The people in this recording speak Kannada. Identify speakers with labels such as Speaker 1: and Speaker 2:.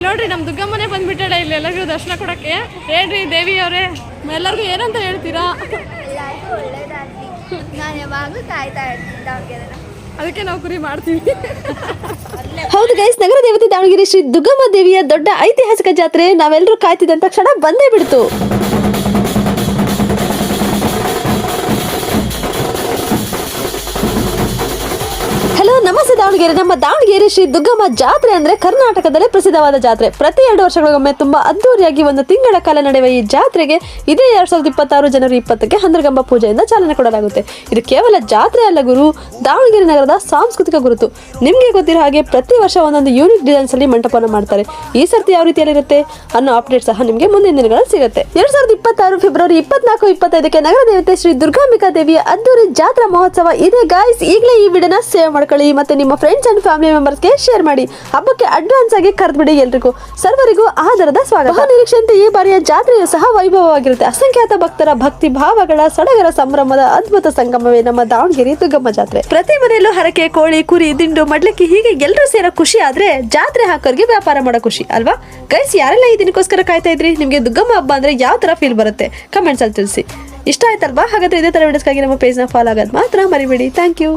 Speaker 1: ನೋಡ್ರಿ ನಮ್ಮ ದುರ್ಗಮ್ಮನೆ ಬಂದ್ಬಿಟ್ಟಾಳೆ ಇಲ್ಲಿ ಎಲ್ಲರಿಗೂ ದರ್ಶನ ಕೊಡಕ್ಕೆ. ಹೇಳ್ರಿ ದೇವಿ ಅವರೇ, ಎಲ್ಲರಿಗೂ ಏನಂತ ಹೇಳ್ತೀರಾ?
Speaker 2: ಎಲ್ಲರಿಗೂ ಒಳ್ಳೇದಾಗ್ಲಿ. ನಾನು ಯಾವಾಗಲೂ ಕಾಯ್ತಾ ಇರ್ತೀನಿ ದಾವಣಗೆರೆನ.
Speaker 1: ಅದಕ್ಕೆ ನಾವು ಕುರಿ ಮಾಡ್ತೀವಿ.
Speaker 3: ಹೌದು ಗೈಸ್, ನಗರ ದೇವತೆ ದಾವಣಗೆರೆ ಶ್ರೀ ದುರ್ಗಮ್ಮ ದೇವಿಯ ದೊಡ್ಡ ಐತಿಹಾಸಿಕ ಜಾತ್ರೆ ನಾವೆಲ್ಲರೂ ಕಾಯ್ತಿದ್ದಂತ ಕ್ಷಣ ಬಂದೇ ಬಿಡ್ತು. ಹಲೋ ನಮಸ್ತೆ ದಾವಣಗೆರೆ. ನಮ್ಮ ದಾವಣಗೆರೆ ಶ್ರೀ ದುರ್ಗಮ್ಮ ಜಾತ್ರೆ ಅಂದ್ರೆ ಕರ್ನಾಟಕದಲ್ಲೇ ಪ್ರಸಿದ್ಧವಾದ ಜಾತ್ರೆ. ಪ್ರತಿ 2 ವರ್ಷಗಳಿಗೊಮ್ಮೆ ತುಂಬಾ ಅದ್ದೂರಿಯಾಗಿ 1 ತಿಂಗಳ ಕಾಲ ನಡೆಯುವ ಈ ಜಾತ್ರೆಗೆ ಇದೇ 2026 ಜನವರಿ 20ಕ್ಕೆ ಹಂದ್ರಗಂಬ ಪೂಜೆಯಿಂದ ಚಾಲನೆ ಕೊಡಲಾಗುತ್ತೆ. ಇದು ಕೇವಲ ಜಾತ್ರೆ ಅಲ್ಲ ಗುರು, ದಾವಣಗೆರೆ ನಗರದ ಸಾಂಸ್ಕೃತಿಕ ಗುರುತು. ನಿಮ್ಗೆ ಗೊತ್ತಿರೋ ಹಾಗೆ ಪ್ರತಿ ವರ್ಷ ಒಂದೊಂದು ಯೂನಿಕ್ ಡಿಸೈನ್ಸ್ ಅಲ್ಲಿ ಮಂಟಪನ ಮಾಡ್ತಾರೆ. ಈ ಸರ್ತಿ ಯಾವ ರೀತಿಯಲ್ಲಿರುತ್ತೆ ಅನ್ನೋ ಅಪ್ಡೇಟ್ ಸಹ ನಿಮಗೆ ಮುಂದಿನ ದಿನಗಳಲ್ಲಿ ಸಿಗುತ್ತೆ. 2026 ಫೆಬ್ರವರಿ 24-25ಕ್ಕೆ ನಗರ ದೇವತೆ ಶ್ರೀ ದುರ್ಗಾಂಬಿಕಾ ದೇವಿಯ ಅದ್ದೂರಿ ಜಾತ್ರಾ ಮಹೋತ್ಸವ ಇದೆ ಗಾಯ್ಸ್. ಈಗಲೇ ಈ ವಿಡಿಯೋನ ಸೇವ್ ಮಾಡ್ಕೊಳ್ಳಿ ಮತ್ತೆ ನಿಮ್ಮ ಫ್ರೆಂಡ್ಸ್ ಅಂಡ್ ಫ್ಯಾಮಿಲಿ ಮೆಂಬರ್ಸ್ಗೆ ಶೇರ್ ಮಾಡಿ. ಹಬ್ಬಕ್ಕೆ ಅಡ್ವಾನ್ಸ್ ಆಗಿ ಕರೆದ್ಬಿಡಿ. ಎಲ್ರಿಗೂ ಸರ್ವರಿಗೂ ಆದರದ ಸ್ವಾಗತ. ನಿರೀಕ್ಷೆಯಂತೆ ಈ ಬಾರಿಯ ಜಾತ್ರೆಯು ಸಹ ವೈಭವವಾಗಿರುತ್ತೆ. ಅಸಂಖ್ಯಾತ ಭಕ್ತರ ಭಕ್ತಿ ಭಾವಗಳ ಸಡಗರ ಸಂಭ್ರಮದ ಅದ್ಭುತ ಸಂಗಮವೇ ನಮ್ಮ ದಾವಣಗೆರೆ ದುರ್ಗಮ್ಮ ಜಾತ್ರೆ. ಪ್ರತಿ ಮನೆಯಲ್ಲೂ ಹರಕೆ, ಕೋಳಿ, ಕುರಿ, ದಿಂಡು, ಮಡ್ಲಕ್ಕಿ ಹೀಗೆ ಎಲ್ಲರೂ ಸೇರೋ ಖುಷಿ ಆದ್ರೆ ಜಾತ್ರೆ ಹಾಕೋರಿಗೆ ವ್ಯಾಪಾರ ಮಾಡೋ ಖುಷಿ ಅಲ್ವಾ ಗೈಸ್? ಯಾರೆಲ್ಲ ಈ ದಿನಕ್ಕೋಸ್ಕರ ಕಾಯ್ತಾ ಇದ್ರಿ? ನಿಮ್ಗೆ ದುರ್ಗಮ್ಮ ಹಬ್ಬ ಅಂದ್ರೆ ಯಾವ ತರ ಫೀಲ್ ಬರುತ್ತೆ ಕಮೆಂಟ್ಸ್ ಅಲ್ಲಿ ತಿಳಿಸಿ. ಇಷ್ಟ ಆಯ್ತಲ್ವಾ? ಹಾಗಾದ್ರೆ ಇದೇ ತರ ವಿಡಿಯೋಸ್ಗಾಗಿ ನಮ್ಮ ಪೇಜ್ನ ಫಾಲೋ ಆಗೋದು ಮಾತ್ರ ಮರಿಬೇಡಿ. Thank you.